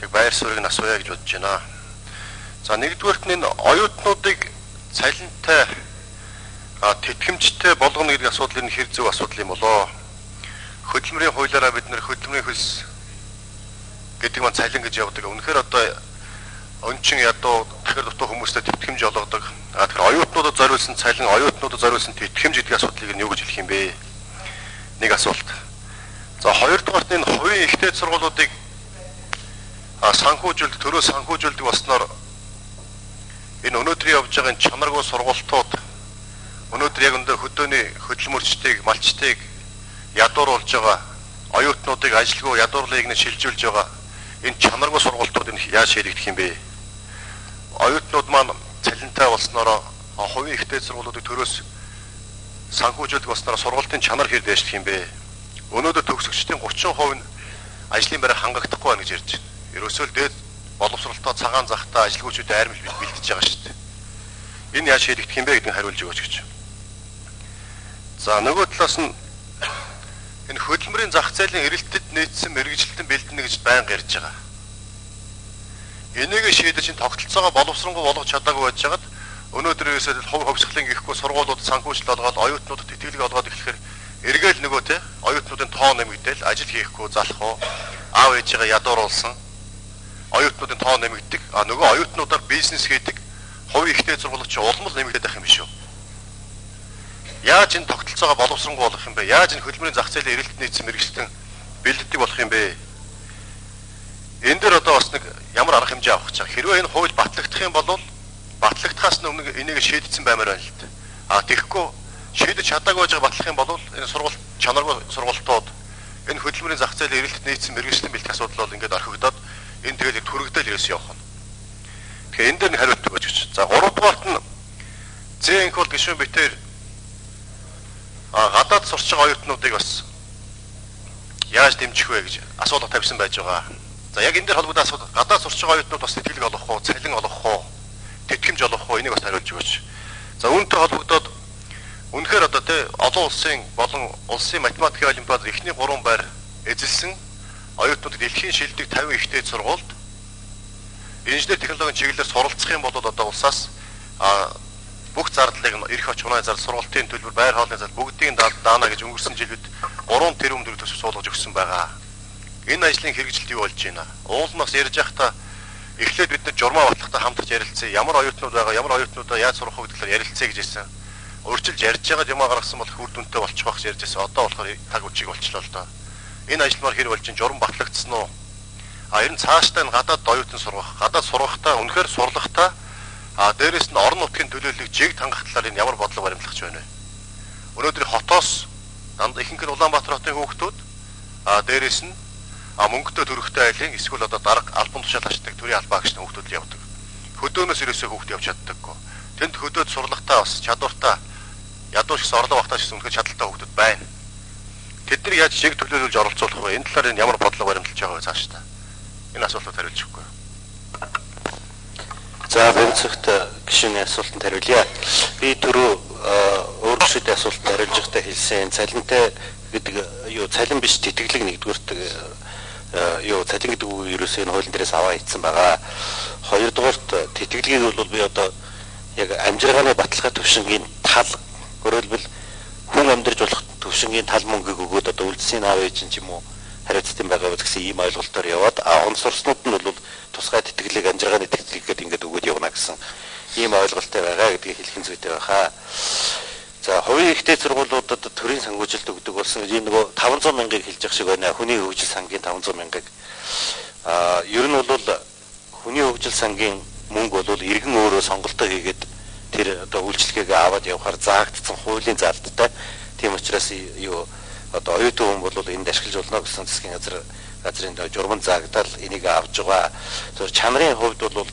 тэг байр суурийг асууя гэж бодож байна. За нэгдүгээрт нь оюутнуудыг цалинтай тэтгэмжтэй болгоно гэдэг асуудал нь хэр зөв асуудал юм болоо. Хөдөлмөрийн хуулиараа бид нэр хөдөлмөрийн хөлс гэдэг маань цалин гэж явдаг. Үнэхээр одоо өнчин ядуу тэгэхээр дутуу хүмүүстэй тэтгэмж олгодог. Тэгэхээр оюутнуудад зориулсан цалин, оюутнуудад зориулсан тэтгэмж гэдэг асуудлыг нь юу гэж хэлэх юм бэ? Нэг асуулт. За хоёрдугаарт энэ хувийн ихтэй сургуулиудыг санхүүжүүлдэг, төрөө санхүүжүүлдэг болсноор энэ өнөөдрийн явж байгаа чанаргүй сургалтууд өнөөдөр яг өндөр хөдөөний хөдөлмөрчдийг, малчдыг ядууруулж байгаа, оюутнуудыг ажилгүй ядуурлыг нь шилжүүлж байгаа энэ чанаргүй сургалтууд энэ яаж шийдэгдэх юм бэ? Оюутнууд маань цалинтай болсноор хувийн ихтэй сургуулиудыг төрөөс санхүүжүүлдэг болсноор сургалтын чанар хэр дэвшлэх юм бэ? Өнөөдөр төгсөгчдийн 30% нь ажлын байраа хангахдахгүй байна гэж ярьж байна. Ерөөсөө л дээд боловсролтой цагаан захтай ажилгүйчүүд айрмал бэлдэж байгаа шүү дээ. Энэ яаж шийдэгдэх юм бэ гэдгийг хариулж өгөөч гэж. За нөгөө талаас нь энэ хөдөлмөрийн зах зээлийн эрэлтэд нийцсэн мэргэжилтэн бэлдэнэ гэж байнга ярьж байгаа. Энийг шийдэж чинь тогтолцоогоо боловсронгуй болгож чадаагүй байж хагаад өнөөдөр ерөөсөө хувь хувьсгалын гэхгүй сургуулиуд санхүүжил олгоод оюутнуудад итгэлэг олгоод ирэхээр эргээл нөгөө те оюутнуудын тоо нэмэгдээл ажил хийхгүй залах уу аав ээжигээ ядууруулсан оюутнуудын тоо нэмэгддэг нөгөө оюутнуудаар бизнес хийдэг хувийн ихтэй сургуулиуд чи улмал нэмэгдэх байх юм биш үү? Яаж энэ тогтолцоогоо боловсронгуй болгох юм бэ? Яаж энэ хөдөлмөрийн зах зээлийн эрэлтэд нийцсэн мэргэжилтэн бэлддэг болох юм бэ? Энэ дээр одоо бас нэг ямар арга хэмжээ авах гэж байгаа. Хэрвээ энэ хууль батлагдах юм бол батлагдахаас өмнө энийг шийдсэн баймаар байна л дээ. Тэгэхгүй шийдэж чадаагүй байж батлах юм бол энэ сургууль чанаргүй сургалтууд энэ хөдөлмөрийн зах зээлийн эрэлтэд нийцсэн мэргэжилтэн бэлтгэх асуудал бол ингээд орхигдоод энэ тэгэл түрэгдэл ерөөс явах нь. Тэгэхээр энэ дээр нэг хариулт өгөөч гэж. За 3-дугаарт нь зээнх бол гишүүн битээр гадаад сурч байгаа оюутнуудыг бас яаж дэмжих вэ гэж асуулга тавьсан байж байгаа. За яг энэ дээр холбоотой асуудал гадаад сурч байгаа оюутнууд бас тэтгэлэг олгох уу, цалин олгох уу, тэтгэмж олгох уу энийг бас хариулж өгөөч. За үүнтэй холбогдоод үнэхээр одоо тэ олон улсын болон улсын математикийн олимпиадад эхний 3 байр эзэлсэн оюутнууд дэлхийн шилдэг 50 ихтэй сургуульд инженер технологийн чиглэлээр суралцах юм бол одоо улсаас бүх зардлыг эрх очгоны зардал, сургалтын төлбөр, байр хоолны зардал бүгдийг даана гэж өнгөрсөн жилүүд 3 тэрбум төгрөг төсөв суулгаж өгсөн байгаа. Энэ ажлын хэрэгжилт юу болж байна? Уулмаас ярьж байхдаа эхлээд бид нар журмаа батлахтаа хамтарч ярилцсан. Ямар оюутнууд байгаа, ямар оюутнуудаа яаж сурах вэ гэдгээр ярилцъя гэж хэлсэн. Өөрчилж ярьж байгаа журмаа гаргасан бол үр дүнтэй болчих واخ ярьж байсан. Одоо болохоор таг үчиг болчихлоо л доо. Энэ ажилмаар хэр болж чинь журам батлагдсан уу? Ер нь цаашдаа энэ гадаад оюутан сургах, гадаад сургахтаа үнэхээр сурлахтаа дээрээс нь орон нутгийн төлөөллийг жиг тангах талаар энэ ямар бодлого баримтлагч байна вэ? Өнөөдөр хотоос дандаа ихэнх нь Улаанбаатар хотын хүүхдүүд дээрээс нь мөнгөтэй төрөхтэй айлын эсвэл одоо дарга албан тушаал ашигладаг төрийн албаа гэж хүүхдүүд л явдаг. Хөдөөнөөс ерөөсөө хүүхд явж чаддаггүй. Тэнд хөдөөд сурлахтаа бас чадвартай ядуурчсан орлого багтааж гэсэн үнэхээр чадaltaй хүүхдүүд байна. Тэднийг яаж жиг төлөөлүүлж оролцуулах вэ? Энэ талаар энэ ямар бодлого баримталж байгаа вэ цаашдаа? Энэ асуултад хариулж өгөхгүй. За бэлцэгт гишүүний асуултанд хариулъя. Би түрүү өөрчлөлтийн асуултанд хариулж байхдаа хэлсэн цалинтай гэдэг юу цалин биш тэтгэлэг нэгдүгээрт юу цалин гэдэг үг ерөөсөө энэ хуулийн дээрээс аваа ийдсэн байгаа. Хоёрдугаарт тэтгэлгийг бол би одоо яг амжиргааны баталгаа төвшингийн тал өөрөлдвөл хүн амьдарч болох төвшингийн тал мөнгийг өгөөд одоо үлдсийн аав ээж ч юм уу хариуцсан байгаа гэсэн ийм ойлголтоор яваад онцорснууд нь бол тусгай тэтгэлэг амжиргааны тэтгэлэг гэдэг ингээд өгөөд явна гэсэн ийм ойлголттой байгаа гэдгийг хэлхэн зүйтэй байхаа. За хувийн ихтэй сургуулиудад төрийн санхүүжилт өгдөг болсон ийм нөгөө 500 мянгаыг хэлж явах шиг байна. Хүний хөгжил сангийн 500 мянгаыг ер нь бол хүний хөгжил сангийн мөнгө бол иргэн өөрөө сонголтоо хийгээд тэр одоо үйлчлэгээ аваад явахаар заагдсан хуулийн залттай. Тийм учраас юу одоо оюутан хүн бол энд ашиглаж болно гэсэн засгийн газрын журман заагдал энийг авч байгаа. Тэр чанарын хувьд бол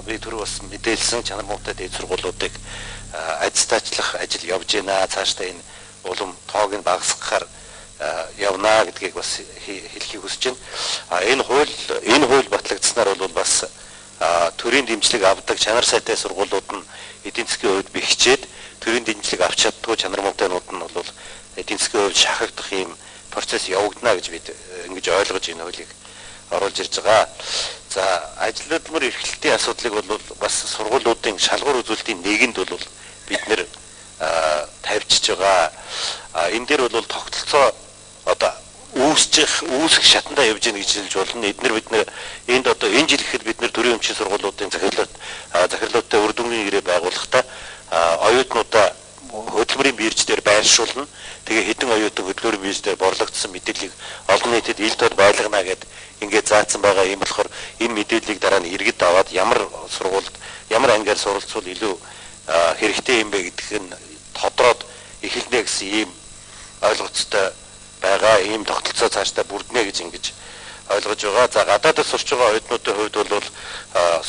би түрүү бас мэдээлсэн чанар муутай дээд сургуулиудыг ажистаачлах ажил явж байна. Цаашдаа энэ улам тоог нь багасгахаар явна гэдгийг бас хэлхийг хүсэж байна. Энэ хууль батлагдсанаар бол бас төрийн дэмжлэг авдаг чанар сайтай сургуулиуд нь эдийн засгийн хувьд бэхжээд төрийн дэмжлэг авч чаддгүй чанар муутайнууд нь бол эдийн засгийн хувьд шахагдах ийм процесс явагдана гэж бид ингэж ойлгож энэ хуулийг оруулж ирж байгаа. За ажил хөдөлмөр эрхлэлтийн асуудлыг бол бас сургуулиудын шалгуур үзүүлэлтийн нэгэнд бол бид нэр тавьчихж байгаа. Энэ дээр бол тогтолцоо одоо үүсэх шатандаа явж гэнэ гэж хэлж болно. Бид нэр энд одоо энэ жил ихэд бид нэр төрийн өмчийн сургуулиудын захирлуудтай үр дүнгийн гэрээ байгуулахдаа оюутнуудаа хөдөлмөрийн бирж дээр байршуулна. Тэгээ хэдэн оюутан хөдөлмөрийн бирж дээр борлогдсон мэдээллийг олон нийтэд ил тод байлгана гэд ингээд заасан байгаа юм болохоор энэ мэдээллийг дараа нь иргэд аваад ямар сургуульд ямар ангиар суралцвал илүү хэрэгтэй юм бэ гэдг нь тодроод эхэлнэ гэсэн ийм ойлголцтой байгаа. Ийм тогтолцоо цаашдаа бүрднэ гэж ингэж ойлгож байгаа. За гадаадд сурч байгаа оюутнуудын хувьд бол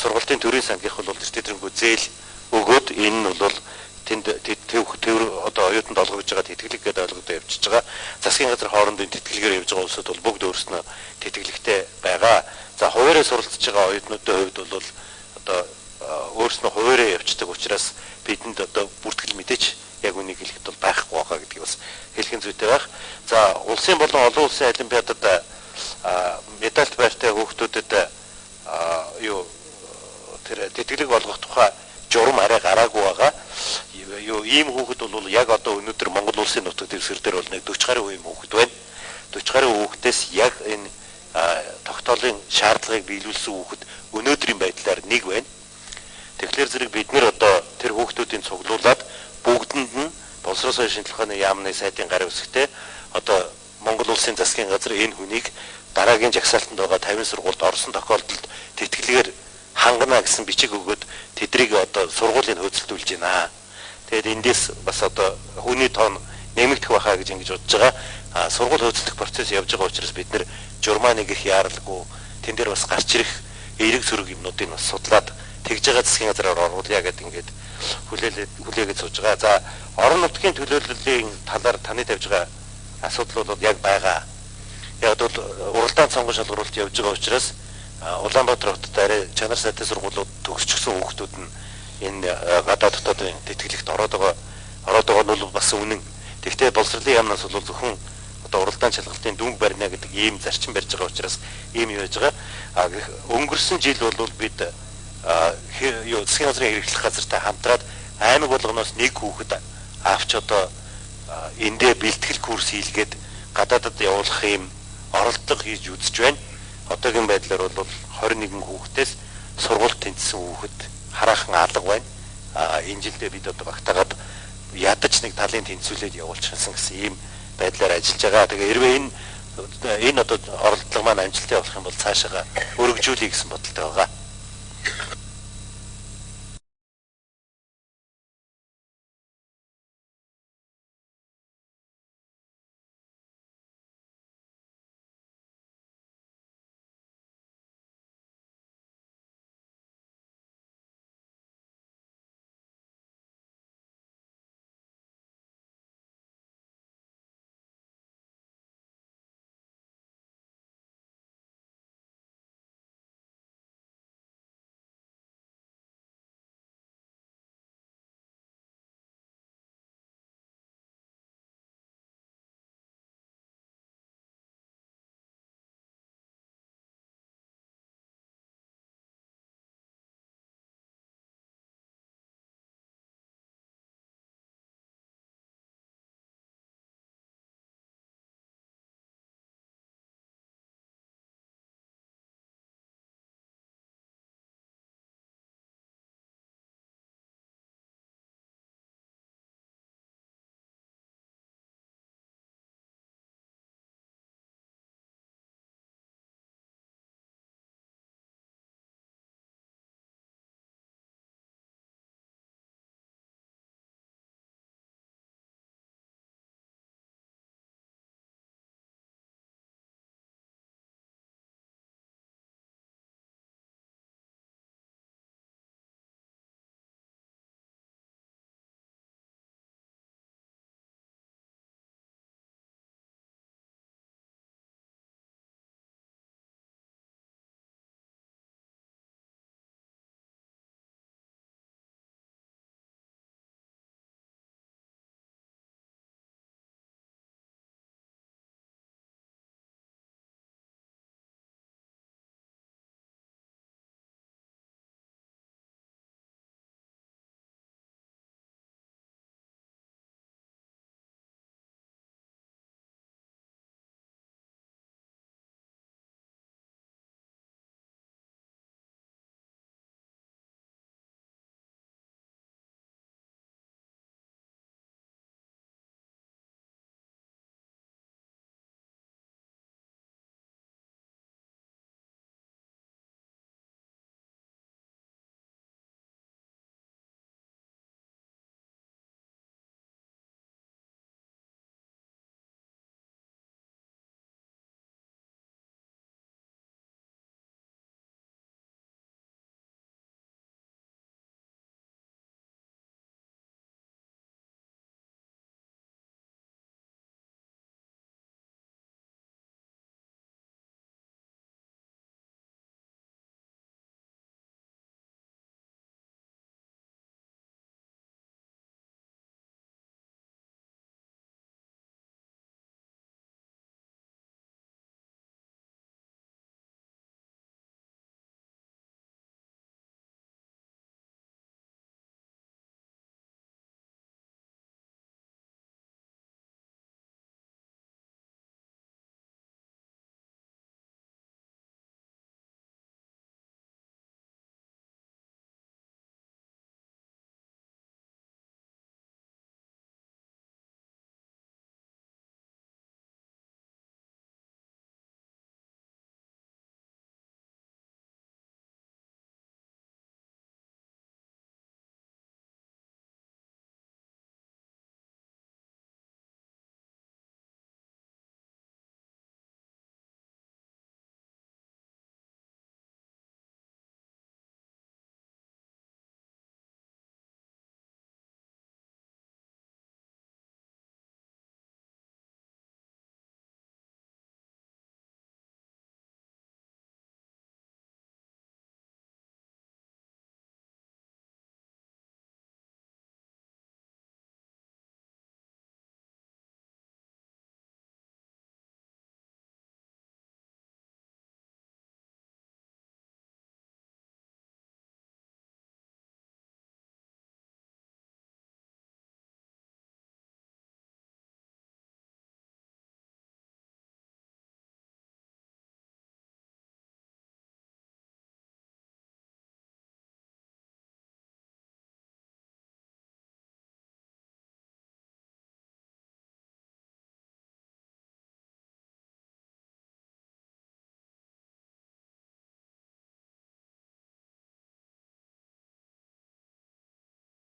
сургуулийн төрийн сангийнх бол тэтгэрэнгүй зээл өгөөд энэ нь бол тэнд одоо оюутанд олгож байгаа тэтгэлэг гэдэг ойлгодоо явчихж байгаа. Засгийн газар хоорондын тэтгэлгээр явж байгаа улсууд бол бүгд өөрснөө тэтгэлэгтэй байгаа. За хуваараа суралцж байгаа оюутнуудын хувьд бол одоо өөрснөө хуваараа явцдаг учраас бидэнд одоо бүртгэл мэдээч яг үнийг хэлэхэд бол байхгүй байгаа гэдгийг бас хэлхэн зүйтэй байх. За улсын болон олон улсын олимпиадад медальт байртай хүүхдүүдэд тэр тэтгэлэг болгох тухай журам арай гараагүй байгаа. Ийм хүүхэд бол яг одоо өнөөдөр Монгол улсын нутаг дэвсгэр дээр бол нэг 40 гаруй ийм хүүхэд байна. 40 гаруй хүүхдээс яг энэ тогтоолын шаардлагыг биелүүлсэн хүүхэд өнөөдрийн байдлаар нэг байна. Тэгэхээр зэрэг бид нэр одоо тэр хүүхдүүдийн цуглуулад бүгдэнд нь боловсрол шинжилгээ ухааны яамны сайдын гар үсгтээ одоо Монгол улсын засгийн газар энэ хүнийг дараагийн жагсаалтанд байгаа 50 сургуульд орсон тохиолдолд тэтгэлгээр хангана гэсэн бичиг өгөөд тэдрийг одоо сургуулийн хөөцөлдүүлж байна. Тэгээд эндээс бас одоо хүний тоон нэмэгдэх байхаа гэж ингэж бодож байгаа. Сургууль хөөцөлдөх процесс явж байгаа учраас бид нэр журманыг их яаралгүй тэн дээр бас гарч ирэх эерэг сөрөг юмнуудыг бас судлаад тэгж байгаа засгийн газраар оруулъя гэдэг ингээд хүлээгээд сууж байгаа. За орон нутгийн төлөөллийн талаар таны тавьж байгаа асуудал бол яг байгаа. Яг бол уралдаан сонгон шалгуулалт явж байгаа учраас Улаанбаатар хотод арай чанар сайтай сургуулиуд төгсчихсөн хүүхдүүд нь энэ гадаад дотоодын тэтгэлэгт ороод байгаа нь бол бас үнэн. Тэгвэл боловсролын яамнаас бол зөвхөн одоо уралдаан шалгалтын дүнг барьна гэдэг ийм зарчим барьж байгаа учраас ийм яаж байгаа. Өнгөрсөн жил бол бид засгийн газрын хэрэглэх газартай хамтраад аймаг болгоноос нэг хүүхэд авч одоо эндээ бэлтгэл курс хийлгээд гадаадад явуулах юм оролдлого хийж үзэж байна. Одоогийн байдлаар бол 21 хүүхдээс сургууль тэнцсэн хүүхэд хараахан алга байна. Энэ жилдээ бид одоо багтаагаад ядаж нэг талын тэнцвүүлээд явуулчихсан гэсэн ийм байдлаар ажиллаж байгаа. Тэгээ хэрвээ энэ одоо оролдлого маань амжилттай болох юм бол цаашаа өргөжүүлэе гэсэн бодолтой байгаа.